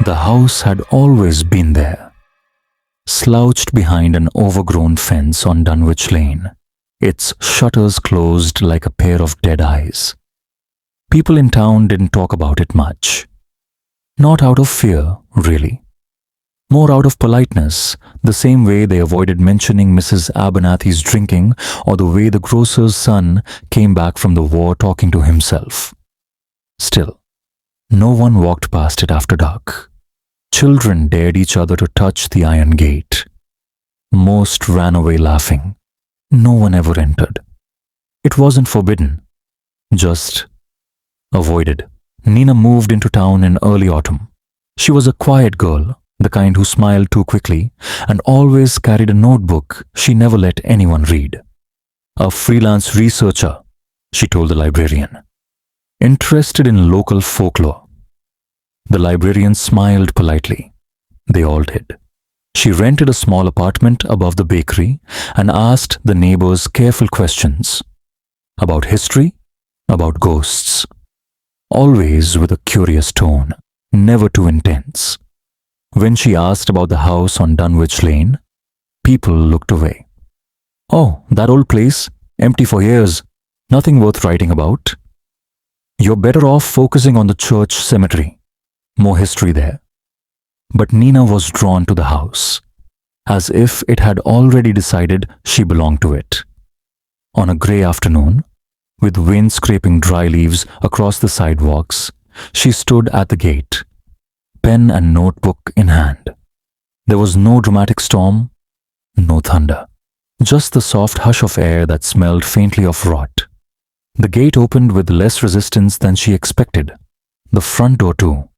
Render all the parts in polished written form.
The house had always been there, slouched behind an overgrown fence on Dunwich Lane, its shutters closed like a pair of dead eyes. People in town didn't talk about it much. Not out of fear, really. More out of politeness, the same way they avoided mentioning Mrs. Abernathy's drinking or the way the grocer's son came back from the war talking to himself. Still, no one walked past it after dark. Children dared each other to touch the iron gate. Most ran away laughing. No one ever entered. It wasn't forbidden, just avoided. Nina moved into town in early autumn. She was a quiet girl, the kind who smiled too quickly, and always carried a notebook she never let anyone read. A freelance researcher, she told the librarian, interested in local folklore. The librarian smiled politely. They all did. She rented a small apartment above the bakery and asked the neighbors careful questions about history, about ghosts, always with a curious tone, never too intense. When she asked about the house on Dunwich Lane, people looked away. Oh, that old place, empty for years, nothing worth writing about. You're better off focusing on the church cemetery. More history there. But Nina was drawn to the house, as if it had already decided she belonged to it. On a grey afternoon, with wind scraping dry leaves across the sidewalks, she stood at the gate, pen and notebook in hand. There was no dramatic storm, no thunder, just the soft hush of air that smelled faintly of rot. The gate opened with less resistance than she expected. The front door too.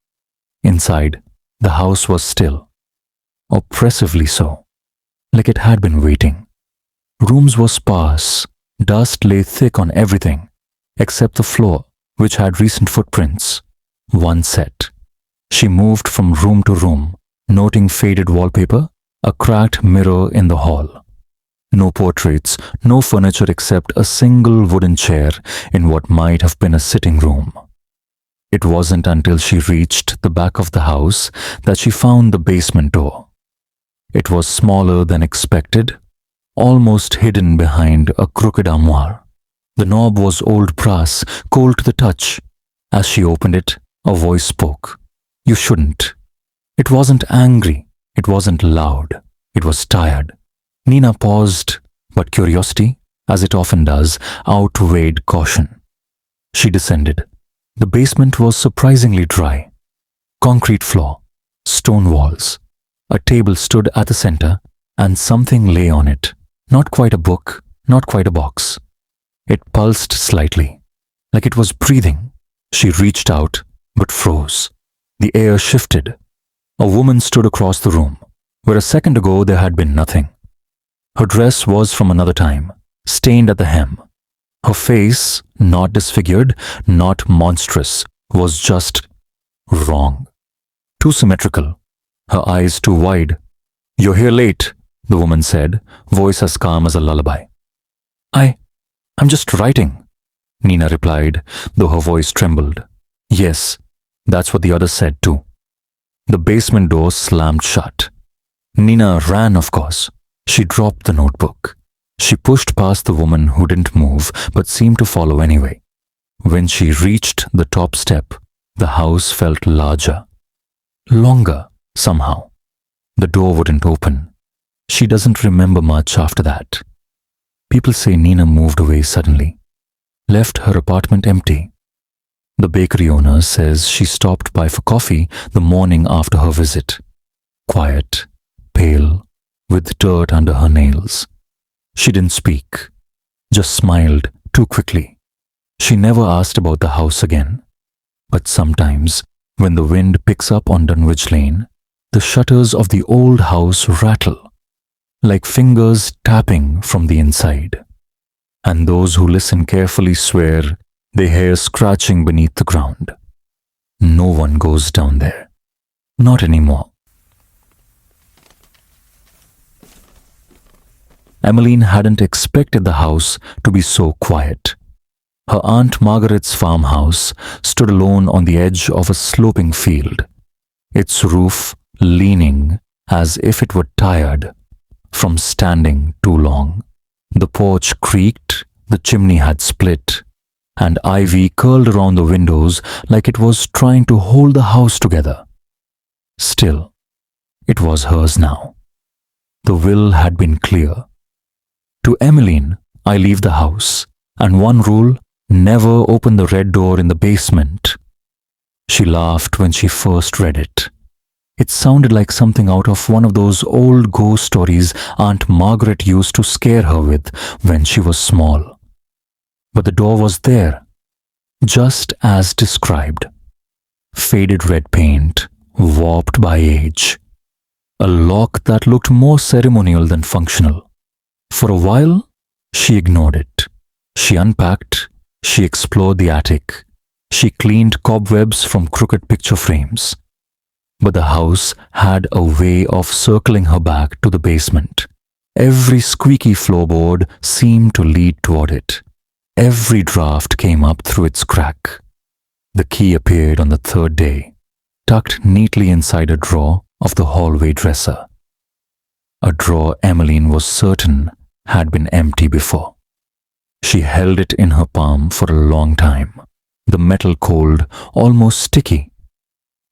Inside, the house was still, oppressively so, like it had been waiting. Rooms were sparse, dust lay thick on everything, except the floor, which had recent footprints. One set. She moved from room to room, noting faded wallpaper, a cracked mirror in the hall. No portraits, no furniture except a single wooden chair in what might have been a sitting room. It wasn't until she reached the back of the house that she found the basement door. It was smaller than expected, almost hidden behind a crooked armoire. The knob was old brass, cold to the touch. As she opened it, a voice spoke. You shouldn't. It wasn't angry. It wasn't loud. It was tired. Nina paused, but curiosity, as it often does, outweighed caution. She descended. The basement was surprisingly dry. Concrete floor, stone walls. A table stood at the center, and something lay on it. Not quite a book, not quite a box. It pulsed slightly, like it was breathing. She reached out, but froze. The air shifted. A woman stood across the room, where a second ago there had been nothing. Her dress was from another time, stained at the hem. Her face, not disfigured, not monstrous, was just wrong. Too symmetrical. Her eyes too wide. You're here late, the woman said, voice as calm as a lullaby. I'm just writing, Nina replied, though her voice trembled. Yes, that's what the other said too. The basement door slammed shut. Nina ran, of course. She dropped the notebook. She pushed past the woman who didn't move but seemed to follow anyway. When she reached the top step, the house felt larger. Longer, somehow. The door wouldn't open. She doesn't remember much after that. People say Nina moved away suddenly, left her apartment empty. The bakery owner says she stopped by for coffee the morning after her visit. Quiet, pale, with dirt under her nails. She didn't speak, just smiled too quickly. She never asked about the house again. But sometimes, when the wind picks up on Dunwich Lane, the shutters of the old house rattle, like fingers tapping from the inside. And those who listen carefully swear they hear scratching beneath the ground. No one goes down there. Not anymore. Emmeline hadn't expected the house to be so quiet. Her Aunt Margaret's farmhouse stood alone on the edge of a sloping field. its roof leaning as if it were tired from standing too long. The porch creaked, the chimney had split, and ivy curled around the windows like it was trying to hold the house together. Still, it was hers now. The will had been clear. To Emmeline, I leave the house, and one rule, never open the red door in the basement. She laughed when she first read it. It sounded like something out of one of those old ghost stories Aunt Margaret used to scare her with when she was small. But the door was there, just as described. Faded red paint, warped by age. A lock that looked more ceremonial than functional. For a while, she ignored it. She unpacked, she explored the attic, she cleaned cobwebs from crooked picture frames. But the house had a way of circling her back to the basement. Every squeaky floorboard seemed to lead toward it. Every draft came up through its crack. The key appeared on the third day, tucked neatly inside a drawer of the hallway dresser. A drawer Emmeline was certain had been empty before. She held it in her palm for a long time, the metal cold, almost sticky.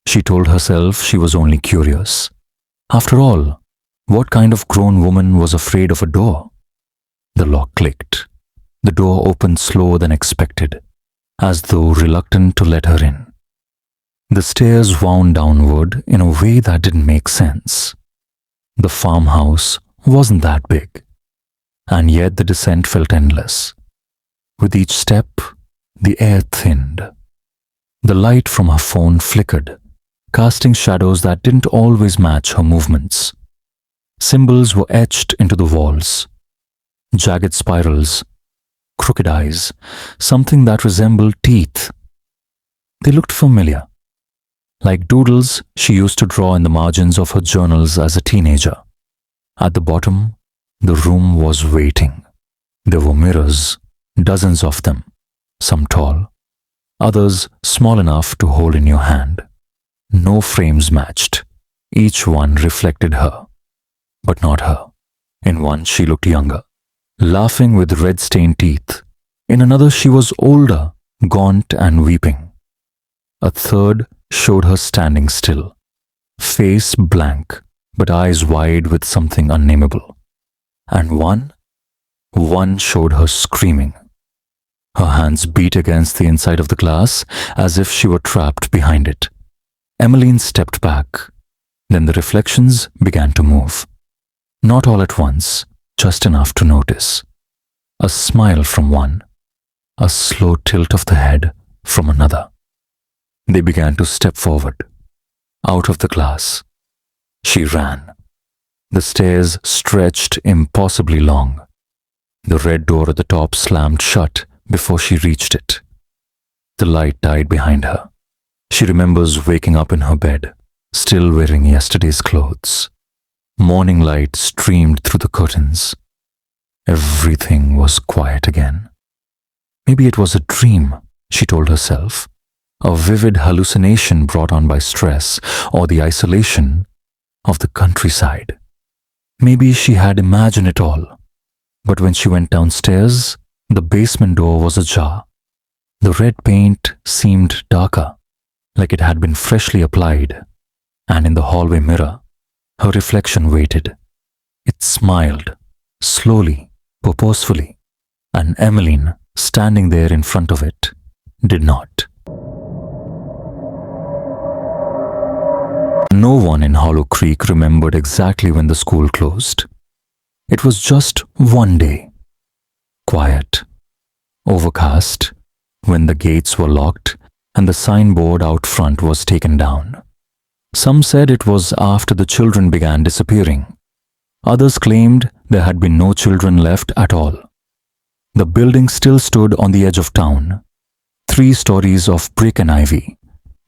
She told herself she was only curious. After all, what kind of grown woman was afraid of a door? The lock clicked. The door opened slower than expected, as though reluctant to let her in. The stairs wound downward in a way that didn't make sense. The farmhouse wasn't that big, and yet the descent felt endless. With each step, the air thinned. The light from her phone flickered, casting shadows that didn't always match her movements. Symbols were etched into the walls. Jagged spirals, crooked eyes, something that resembled teeth. They looked familiar, like doodles she used to draw in the margins of her journals as a teenager. At the bottom, the room was waiting. There were mirrors, dozens of them, some tall, others small enough to hold in your hand. No frames matched. Each one reflected her, but not her. In one, she looked younger, laughing with red-stained teeth. In another, she was older, gaunt and weeping. A third showed her standing still, face blank, but eyes wide with something unnameable. And one showed her screaming. Her hands beat against the inside of the glass as if she were trapped behind it. Emmeline stepped back. Then the reflections began to move. Not all at once, just enough to notice. A smile from one, a slow tilt of the head from another. They began to step forward, out of the glass. She ran. The stairs stretched impossibly long. The red door at the top slammed shut before she reached it. The light died behind her. She remembers waking up in her bed, still wearing yesterday's clothes. Morning light streamed through the curtains. Everything was quiet again. Maybe it was a dream, she told herself, a vivid hallucination brought on by stress or the isolation of the countryside. Maybe she had imagined it all. But when she went downstairs, the basement door was ajar. The red paint seemed darker, like it had been freshly applied, and in the hallway mirror, her reflection waited. It smiled, slowly, purposefully, and Emmeline, standing there in front of it, did not. No one in Hollow Creek remembered exactly when the school closed. It was just one day. Quiet, overcast, when the gates were locked and the signboard out front was taken down. Some said it was after the children began disappearing. Others claimed there had been no children left at all. The building still stood on the edge of town, 3 stories of brick and ivy,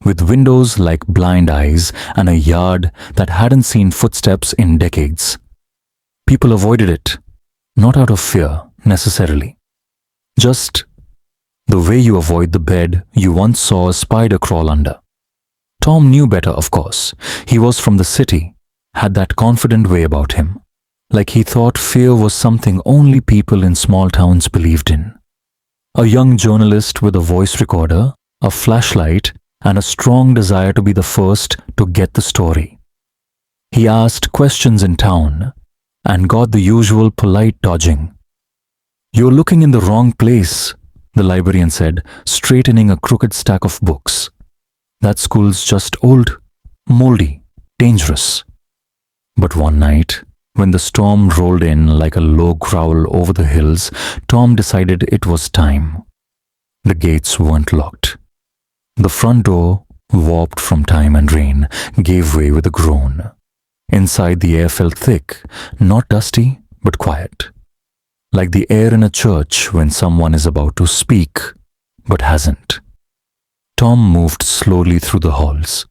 with windows like blind eyes and a yard that hadn't seen footsteps in decades. People avoided it, not out of fear necessarily, just the way you avoid the bed you once saw a spider crawl under. Tom knew better, of course. He was from the city, had that confident way about him, like he thought fear was something only people in small towns believed in. A young journalist with a voice recorder, a flashlight, and a strong desire to be the first to get the story. He asked questions in town and got the usual polite dodging. "You're looking in the wrong place," the librarian said, straightening a crooked stack of books. "That school's just old, moldy, dangerous." But one night, when the storm rolled in like a low growl over the hills, Tom decided it was time. The gates weren't locked. The front door, warped from time and rain, gave way with a groan. Inside, the air felt thick, not dusty, but quiet. Like the air in a church when someone is about to speak, but hasn't. Tom moved slowly through the halls.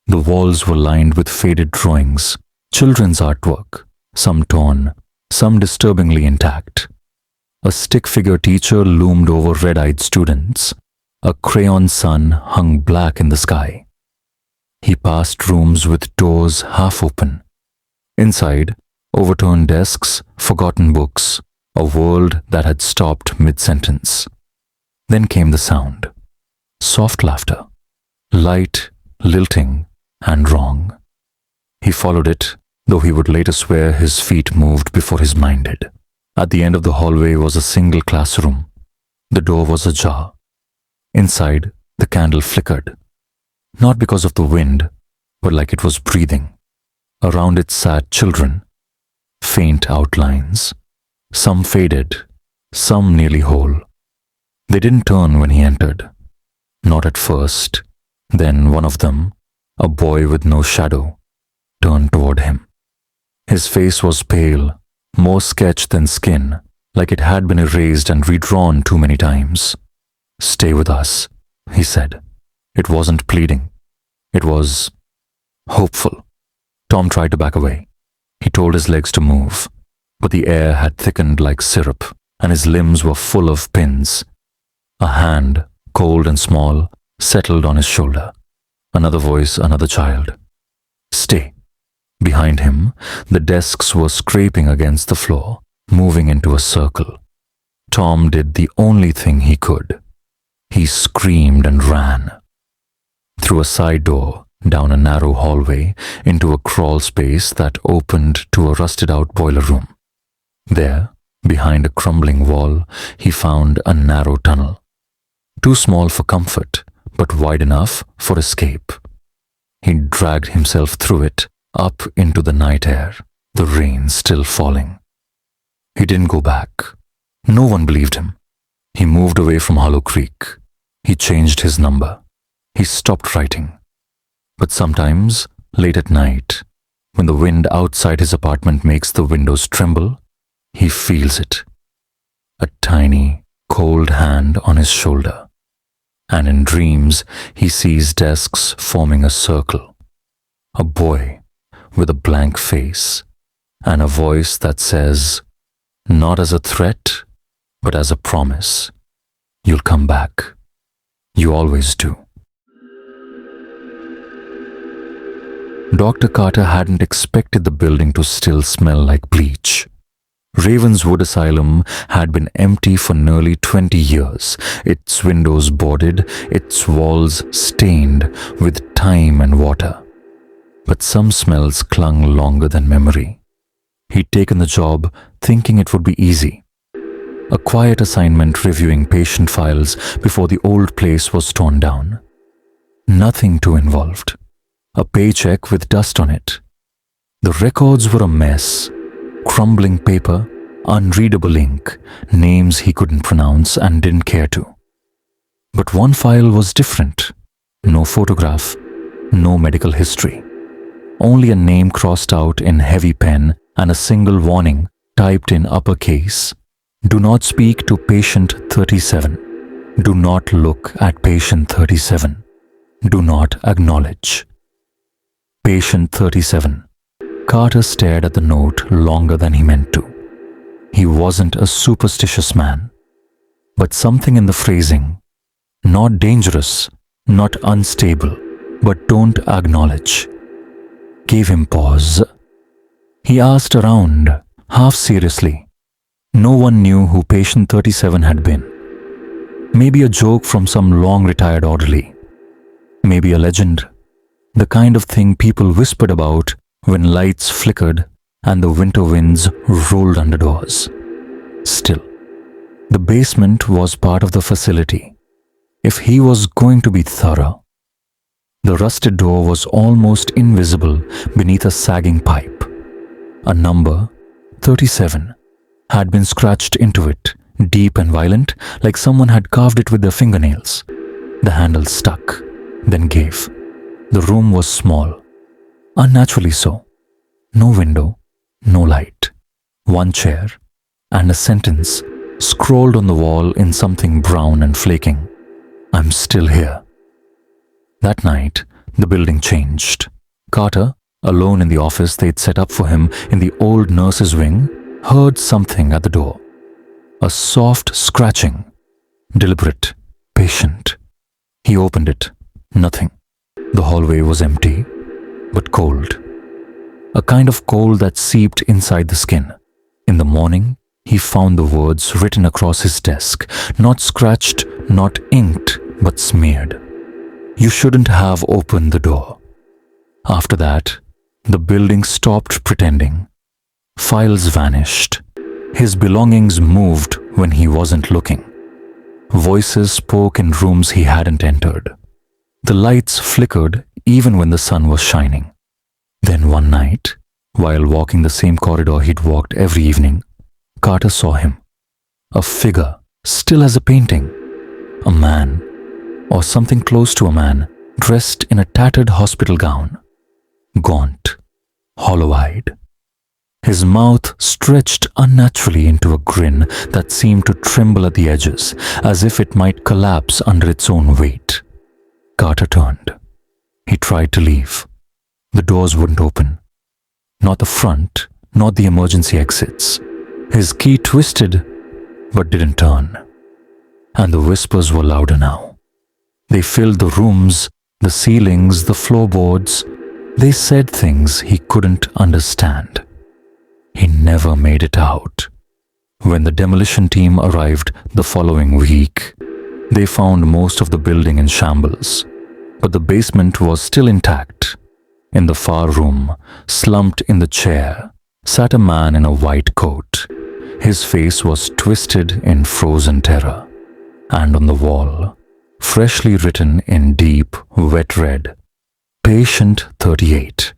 The walls were lined with faded drawings, children's artwork, some torn, some disturbingly intact. A stick-figure teacher loomed over red-eyed students. A crayon sun hung black in the sky. He passed rooms with doors half open. Inside, overturned desks, forgotten books, a world that had stopped mid-sentence. Then came the sound. Soft laughter. Light, lilting, and wrong. He followed it, though he would later swear his feet moved before his mind did. At the end of the hallway was a single classroom. The door was ajar. Inside, the candle flickered. Not because of the wind, but like it was breathing. Around it sat children. Faint outlines. Some faded, some nearly whole. They didn't turn when he entered. Not at first. Then one of them, a boy with no shadow, turned toward him. His face was pale, more sketch than skin, like it had been erased and redrawn too many times. "Stay with us," he said. It wasn't pleading. It was hopeful. Tom tried to back away. He told his legs to move, but the air had thickened like syrup, and his limbs were full of pins. A hand, cold and small, settled on his shoulder. Another voice, another child. "Stay." Behind him, the desks were scraping against the floor, moving into a circle. Tom did the only thing he could. He screamed and ran. Through a side door, down a narrow hallway, into a crawl space that opened to a rusted-out boiler room. There, behind a crumbling wall, he found a narrow tunnel. Too small for comfort, but wide enough for escape. He dragged himself through it, up into the night air, the rain still falling. He didn't go back. No one believed him. He moved away from Hollow Creek. He changed his number. He stopped writing. But sometimes, late at night, when the wind outside his apartment makes the windows tremble, he feels it. A tiny, cold hand on his shoulder. And in dreams, he sees desks forming a circle. A boy with a blank face and a voice that says, not as a threat, but as a promise, "You'll come back. You always do." Dr. Carter hadn't expected the building to still smell like bleach. Ravenswood Asylum had been empty for nearly 20 years, its windows boarded, its walls stained with time and water. But some smells clung longer than memory. He'd taken the job thinking it would be easy. A quiet assignment reviewing patient files before the old place was torn down. Nothing too involved. A paycheck with dust on it. The records were a mess. Crumbling paper, unreadable ink, names he couldn't pronounce and didn't care to. But one file was different. No photograph, no medical history. Only a name crossed out in heavy pen and a single warning typed in uppercase. Do not speak to patient 37. Do not look at patient 37. Do not acknowledge. Patient 37. Carter stared at the note longer than he meant to. He wasn't a superstitious man, but something in the phrasing, not dangerous, not unstable, but don't acknowledge. Gave him pause. He asked around, half seriously. No one knew who patient 37 had been. Maybe a joke from some long-retired orderly. Maybe a legend. The kind of thing people whispered about when lights flickered and the winter winds rolled under doors. Still, the basement was part of the facility. If he was going to be thorough, the rusted door was almost invisible beneath a sagging pipe. A number, 37, had been scratched into it, deep and violent, like someone had carved it with their fingernails. The handle stuck, then gave. The room was small, unnaturally so. No window, no light. One chair, and a sentence scrawled on the wall in something brown and flaking. I'm still here. That night, the building changed. Carter, alone in the office they'd set up for him in the old nurse's wing, heard something at the door. A soft scratching, deliberate, patient. He opened it. Nothing. The hallway was empty, but cold. A kind of cold that seeped inside the skin. In the morning, he found the words written across his desk, not scratched, not inked, but smeared. You shouldn't have opened the door. After that, the building stopped pretending. Files vanished. His belongings moved when he wasn't looking. Voices spoke in rooms he hadn't entered. The lights flickered even when the sun was shining. Then one night, while walking the same corridor he'd walked every evening, Carter saw him. A figure, still as a painting. A man, or something close to a man, dressed in a tattered hospital gown. Gaunt, hollow-eyed. His mouth stretched unnaturally into a grin that seemed to tremble at the edges, as if it might collapse under its own weight. Carter turned. He tried to leave. The doors wouldn't open. Not the front, not the emergency exits. His key twisted, but didn't turn. And the whispers were louder now. They filled the rooms, the ceilings, the floorboards. They said things he couldn't understand. He never made it out. When the demolition team arrived the following week, they found most of the building in shambles, but the basement was still intact. In the far room, slumped in the chair, sat a man in a white coat. His face was twisted in frozen terror, and on the wall, freshly written in deep, wet red, Patient 38.